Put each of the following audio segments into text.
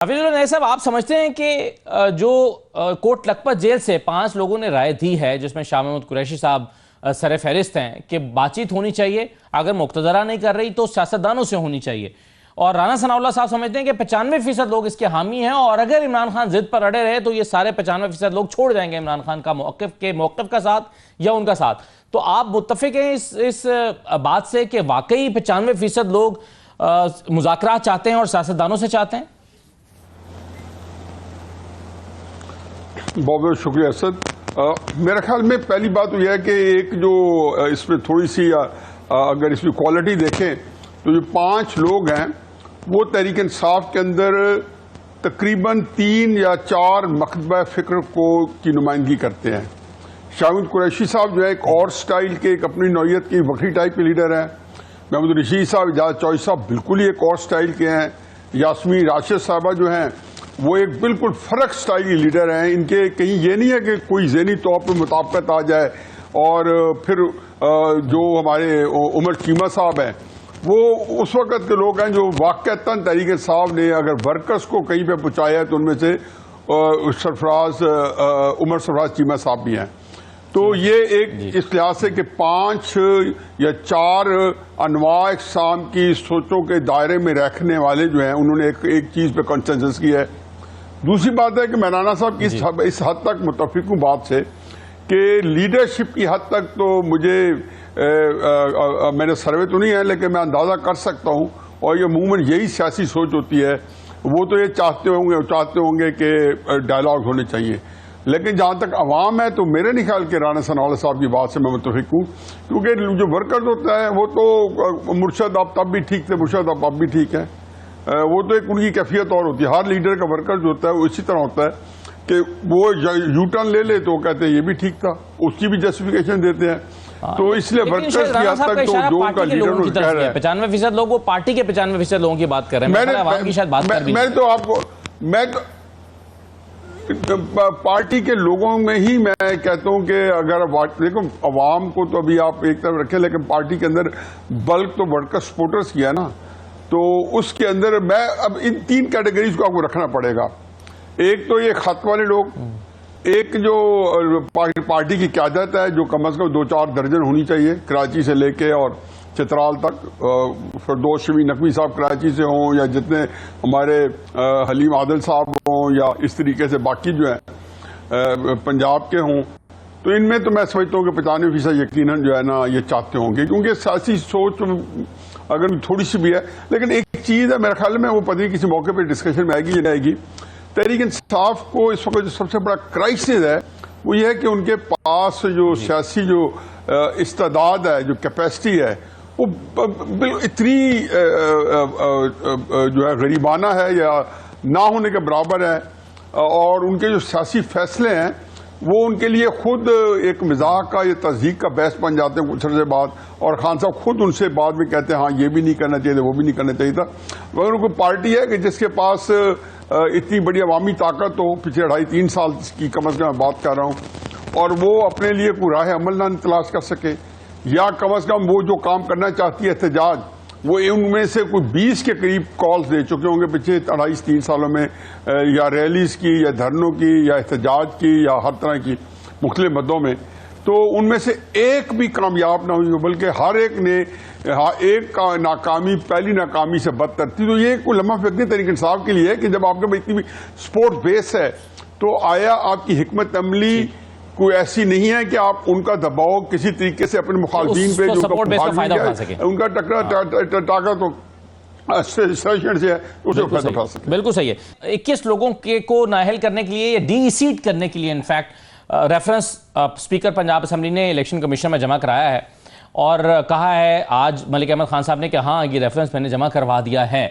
हफीजुल साहब, आप समझते हैं कि जो कोट लखपत जेल से 5 लोगों ने राय दी है, जिसमें शाह महमूद कुरैशी साहब सर फहरिस्त हैं, कि बातचीत होनी चाहिए, अगर मुक्तदरा नहीं कर रही तो सियासतदानों से होनी चाहिए, और राना सनाउल्लाह साहब समझते हैं कि 95% लोग इसके हामी हैं, और अगर इमरान खान जिद पर अड़े रहे तो ये सारे 95% लोग छोड़ जाएंगे इमरान खान का मौक़िफ़ का साथ या उनका साथ। तो आप मुत्तफ़िक़ हैं इस बात से कि वाकई 95% लोग मुज़ाकरात चाहते हैं और सियासतदानों से चाहते हैं? बहुत बहुत शुक्रिया असद। मेरे ख्याल में पहली बात तो यह है कि एक जो इसमें थोड़ी सी अगर इसमें क्वालिटी देखें तो जो 5 लोग हैं वो तहरीक इंसाफ के अंदर तकरीबन 3 या 4 मकतबा फ़िक्र की नुमाइंदगी करते हैं। शाह महमूद कुरैशी साहब जो है एक और स्टाइल के, एक अपनी नौइयत की वक्री टाइप के लीडर हैं। महमूद रशीद साहब, एजाज चौधरी साहब बिल्कुल ही एक और स्टाइल के हैं। यास्मीन राशिद साहबा जो हैं वो एक बिल्कुल फर्क स्टाइल की लीडर हैं। इनके कहीं ये नहीं है कि कोई ज़हनी तौर पर मुताबिकत आ जाए। और फिर जो हमारे उमर चीमा साहब हैं वो उस वक़्त के लोग हैं जो वाक़तन तहरीक इंसाफ ने अगर वर्कर्स को कहीं पे पहुँचाया तो उनमें से उमर सरफराज चीमा साहब भी हैं। तो ये एक इस लिहाज से कि 5 या 4 अनवा इक़साम की सोचों के दायरे में रखने वाले जो हैं उन्होंने एक चीज़ पे कंसेंसस किया है। दूसरी बात है कि मैं राना साहब की इस हद तक मुत्तफ़िक़ हूँ बात से कि लीडरशिप की हद तक तो मुझे मैंने सर्वे तो नहीं है लेकिन मैं अंदाज़ा कर सकता हूँ, और ये अमूमन यही सियासी सोच होती है। वो तो ये चाहते होंगे कि डायलॉग होने चाहिए, लेकिन जहाँ तक अवाम है तो मेरे नहीं ख्याल के राना सनाउल्लाह साहब की बात से मैं मुत्तफ़िक़ हूँ, क्योंकि जो वर्कर्स होता है वो तो मुर्शद अब तब भी ठीक थे, मुर्शद अब भी ठीक है। वो तो एक उनकी कैफियत और होती है। हर लीडर का वर्कर जो होता है वो इसी तरह होता है कि वो यू टर्न ले ले तो कहते हैं ये भी ठीक था, उसकी भी जस्टिफिकेशन देते हैं। तो इसलिए वर्कर्स की हद तक तो जो उनका लीडर कह रहा है 95% लोग, वो पार्टी के 95% लोगों की बात कर रहे हैं। पार्टी के लोगों में ही मैं कहता हूं कि अगर देखो अवाम को तो अभी आप एक तरफ रखें, लेकिन पार्टी के अंदर बल्क तो वर्कर सपोर्टर्स किया ना, तो उसके अंदर मैं अब इन 3 कैटेगरीज को आपको रखना पड़ेगा। एक तो ये खत वाले लोग, एक जो पार्टी की क़यादत है जो कम से कम 2-4 दर्जन होनी चाहिए, कराची से लेके और चित्राल तक। फिरदौस शमीन नकवी साहब कराची से हों या जितने हमारे हलीम आदिल साहब हों या इस तरीके से बाकी जो है पंजाब के हों, तो इनमें तो मैं समझता हूँ कि 95% यकीनन जो है ना ये चाहते होंगे, क्योंकि सियासी सोच अगर थोड़ी सी भी है। लेकिन एक चीज़ है मेरे ख्याल में, वो पता नहीं किसी मौके पर डिस्कशन में आएगी या नहीं आएगी, तहरीक इंसाफ को इस वक्त जो सबसे बड़ा क्राइसिस है वो ये है कि उनके पास जो सियासी जो इस्तेदाद है, जो कैपेसिटी है, वो इतनी जो है गरीबाना है या ना होने के बराबर है। और उनके जो सियासी फैसले हैं वो उनके लिए खुद एक मजाक का या तस्दीक का बहस बन जाते हैं कुछ अर्से बाद, और खान साहब खुद उनसे बाद में कहते हैं हाँ ये भी नहीं करना चाहिए था, वो भी नहीं करना चाहिए था। मगर उनको पार्टी है कि जिसके पास इतनी बड़ी अवामी ताकत हो, पिछले 2.5-3 साल की कम अज़ कम बात कर रहा हूँ, और वो अपने लिए कोई राह अमल ना तलाश कर सके, या कम अज़ कम वो जो काम करना चाहती है एहतजाज, वो उनमें से कोई 20 के करीब कॉल्स दे चुके होंगे पिछले 2.5-3 सालों में, या रैलीज की या धरनों की या एहतजाज की या हर तरह की मुख्तलिफ मद्दों में, तो उनमें से एक भी कामयाब ना हुई, बल्कि हर एक ने एक का नाकामी पहली नाकामी से बदतर थी। तो ये कोई लम्हा फिक्री तहरीक इंसाफ के लिए है कि जब आपके पास इतनी भी स्पोर्ट बेस है तो आया आपकी हिकमत अमली कोई ऐसी नहीं है कि आप उनका दबाव किसी तरीके से अपने मुखालफिन पे जो उनका टाका तो से है उसे फायदा उठा सके। बिल्कुल सही है। 21 लोगों को नाअहल करने के लिए, डी सीट करने के लिए in fact reference speaker Punjab assembly ने इलेक्शन कमीशन में जमा कराया है, और कहा है आज मलिक अहमद खान साहब ने कि हाँ ये रेफरेंस मैंने जमा करवा दिया है।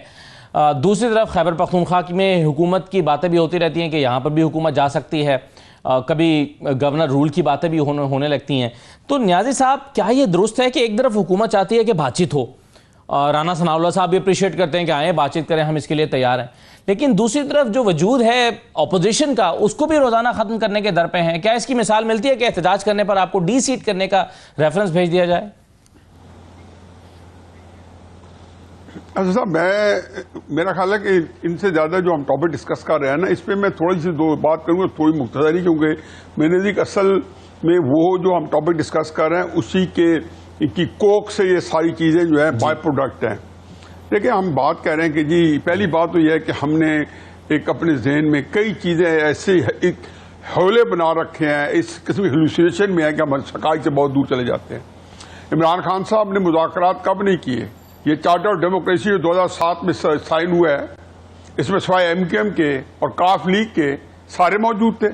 दूसरी तरफ खैबर पख्तूनख्वा में हुकूमत की बातें भी होती रहती हैं कि यहाँ पर भी हुकूमत जा सकती है, कभी गवर्नर रूल की बातें भी होने लगती हैं। तो न्याजी साहब, क्या ये दुरुस्त है कि एक तरफ हुकूमत चाहती है कि बातचीत हो, राना सनाउल्लाह साहब भी अप्रिशिएट करते हैं कि आए बातचीत करें, हम इसके लिए तैयार हैं, लेकिन दूसरी तरफ जो वजूद है अपोजिशन का उसको भी रोजाना खत्म करने के दर पे हैं? क्या इसकी मिसाल मिलती है कि एहतजाज करने पर आपको डी सीट करने का रेफरेंस भेज दिया जाए? अच्छा साहब, मेरा ख्याल है कि इनसे ज्यादा जो हम टॉपिक डिस्कस कर रहे हैं ना, इस पे मैं थोड़ी सी दो बात करूंगा, थोड़ी मुख्तसरी, क्योंकि मैंने नज़दीक असल में वो जो हम टॉपिक डिस्कस कर रहे हैं उसी की कोक से ये सारी चीजें जो है बाय प्रोडक्ट हैं। देखिए, हम बात कर रहे हैं कि जी पहली बात तो यह है कि हमने एक अपने जहन में कई चीजें ऐसे हौले बना रखे हैं, इस किस्म की हेलुसिनेशन में है कि हम हक़ाइक़ से बहुत दूर चले जाते हैं। इमरान खान साहब ने मुज़ाकरात कब नहीं किए? ये चार्टर ऑफ डेमोक्रेसी 2007 में साइन हुआ है, इसमें सिवाय MKM के और काफ लीग के सारे मौजूद थे।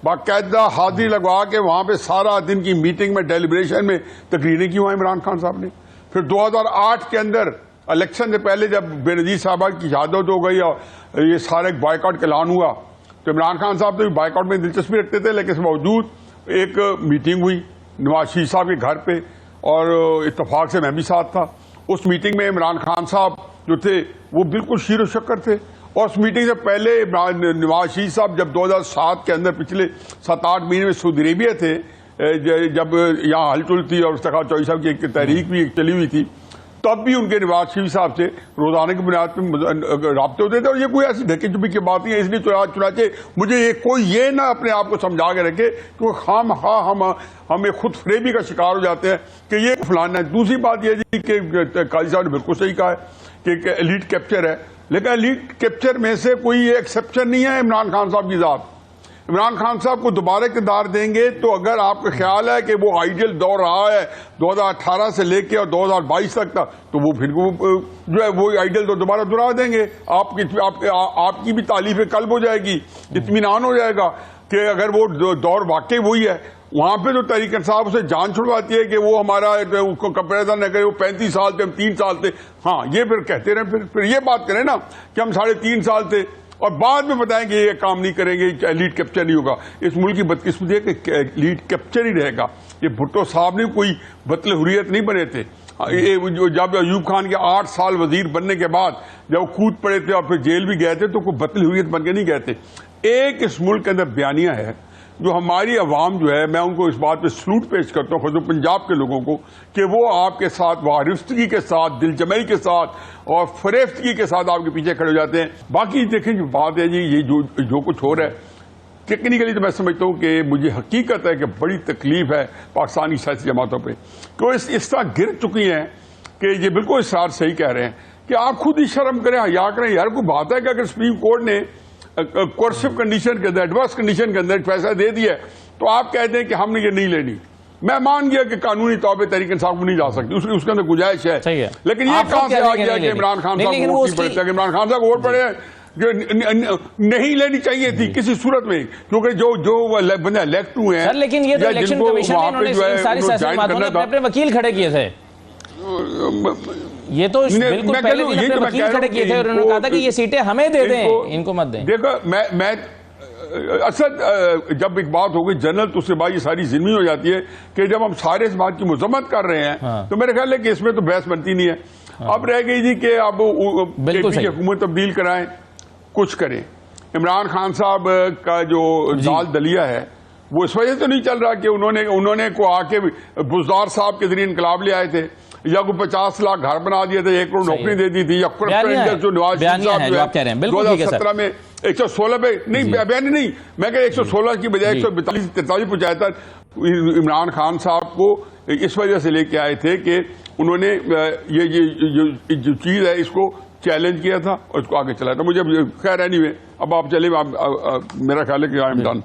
बाकायदा हाजिरी लगवा के वहां पे सारा दिन की मीटिंग में, डेलिब्रेशन में तकरीरें की हुआ इमरान खान साहब ने। फिर 2008 के अंदर इलेक्शन से पहले जब बेनजीर साहबा की शहादत हो गई और ये सारे बायकॉट का ऐलान हुआ, तो इमरान खान साहब तो बायकॉट में दिलचस्पी रखते थे, लेकिन इसके बावजूद एक मीटिंग हुई नवाज शरीफ साहब के घर पे और इत्तेफाक से मैं भी साथ था। उस मीटिंग में इमरान खान साहब जो थे वो बिल्कुल शीरो शक्कर थे, और उस मीटिंग से पहले नवाज शरीफ साहब जब 2007 के अंदर पिछले 7-8 महीने में सऊदी अरेबिया थे, जब यहाँ हलचल थी और इफ्तिखार चौधरी साहब की एक तहरीक भी चली हुई थी, तब भी उनके नवाज शरीफ साहब से रोजाना की बुनियाद पर राब्ते होते थे। और ये कोई ऐसी ढके चुपी की बात नहीं है, इसलिए चुनाचे मुझे ये ना अपने आप को समझा के रखे कि हम एक खुद फरेबी का शिकार हो जाते हैं कि ये फलाना है। दूसरी बात यह जी कि काजी साहब ने बिल्कुल सही कहा है कि एलीट कैप्चर है, लेकिन एलीट कैप्चर में से कोई एक्सेप्शन नहीं है इमरान खान साहब की जात। इमरान खान साहब को दोबारा इक़्तिदार देंगे तो अगर आपका ख्याल है कि वो आइडियल दौर रहा है 2018 से लेके और 2022 तक था, तो वो फिर जो है वो आइडियल दौर दोबारा दोहरा देंगे। आपकी भी तारीफ कल्ब हो जाएगी, इत्मीनान हो जाएगा कि अगर वो दौर वाकई वही है। वहां पे जो तहरीक इंसाफ उसे जान छुड़वाती है कि वो हमारा उसको कंपेरिजन न करे, वो 35 साल थे, हम 3 साल थे। हाँ, ये फिर कहते रहे, फिर ये बात करें ना कि हम 3.5 साल थे और बाद में बताएं कि ये काम नहीं करेंगे, लीड कैप्चर नहीं होगा। इस मुल्क की बदकिस्मती है कि लीड कैप्चर ही रहेगा। ये भुट्टो साहब ने कोई बतले हुर्रियत नहीं बने थे। जब अयूब खान के 8 साल वजीर बनने के बाद जब वो कूद पड़े थे और फिर जेल भी गए थे, तो कोई बतले हुर्रियत बन के नहीं गए थे। एक इस मुल्क के अंदर बयानिया है जो हमारी अवाम जो है, मैं उनको इस बात पे सलूट पेश करता हूँ, खुद पंजाब के लोगों को, कि वो आपके साथ वारिफ्तगी के साथ, दिलजमई के साथ और फरेफ्तगी के साथ आपके पीछे खड़े हो जाते हैं। बाकी देखें जो बात है जी, ये जो कुछ हो रहा है टेक्निकली, तो मैं समझता हूँ कि मुझे हकीकत है कि बड़ी तकलीफ है पाकिस्तानी सियासी जमातों पर, कि इस तरह गिर चुकी हैं कि ये बिल्कुल इसरार सही कह रहे हैं कि आप खुद ही शर्म करें, हया करें। यार कोई बात है कि अगर सुप्रीम कोर्ट ने कोर्सिव कंडीशन के अंदर, एडवर्स कंडीशन के अंदर फैसला दे दिया, तो आप कहते हैं कि हमने ये नहीं लेनी। मैं मान गया कि कानूनी तौर पर तहरीक इंसाफ को नहीं जा सकती, उसके अंदर गुंजाइश है, लेकिन ये कहां से आ गया कि इमरान खान साहब वोट नहीं पड़े, इमरान खान साहब वोट पड़े नहीं लेनी चाहिए थी किसी सूरत में, क्योंकि जो बंदे इलेक्ट हुए हैं। लेकिन ये तो इलेक्शन कमीशन ने सारी सियासी बातों में अपने वकील खड़े किए थे, ये तो बिल्कुल पहले दिन अपने वकील खड़े किए थे और उन्होंने कहा था कि ये सीटें हमें दे दें, इनको मत दें। देखो, मैं असल जब एक बात हो गई जनरल, तो उसके बाद ये सारी जिम्मी हो जाती है कि जब हम सारे इस बात की मजम्मत कर रहे हैं, हाँ। तो मेरे ख्याल है कि इसमें तो बहस बनती नहीं है। हाँ। अब रह गई जी कि अब हुकूमत तब्दील कराएं, कुछ करें। इमरान खान साहब का जो दाल दलिया है वो इस वजह से नहीं चल रहा कि उन्होंने को आके बुजदार साहब के जरिए इनकलाब ले आए थे, या को 50 लाख घर बना दिए थे, 1 करोड़ नौकरी दे दी थी, या जो नवाज शरीफ साहब जो है 2017 में 116 पे नहीं, बयान नहीं, मैं कह 116 की बजाय 142-43 पहुंचाया था। इमरान खान साहब को इस वजह से लेके आए थे कि उन्होंने ये जो चीज है इसको चैलेंज किया था और इसको आगे चलाया था। मुझे खैर एनीवे, अब आप चले, मेरा ख्याल है कि आई एम डन।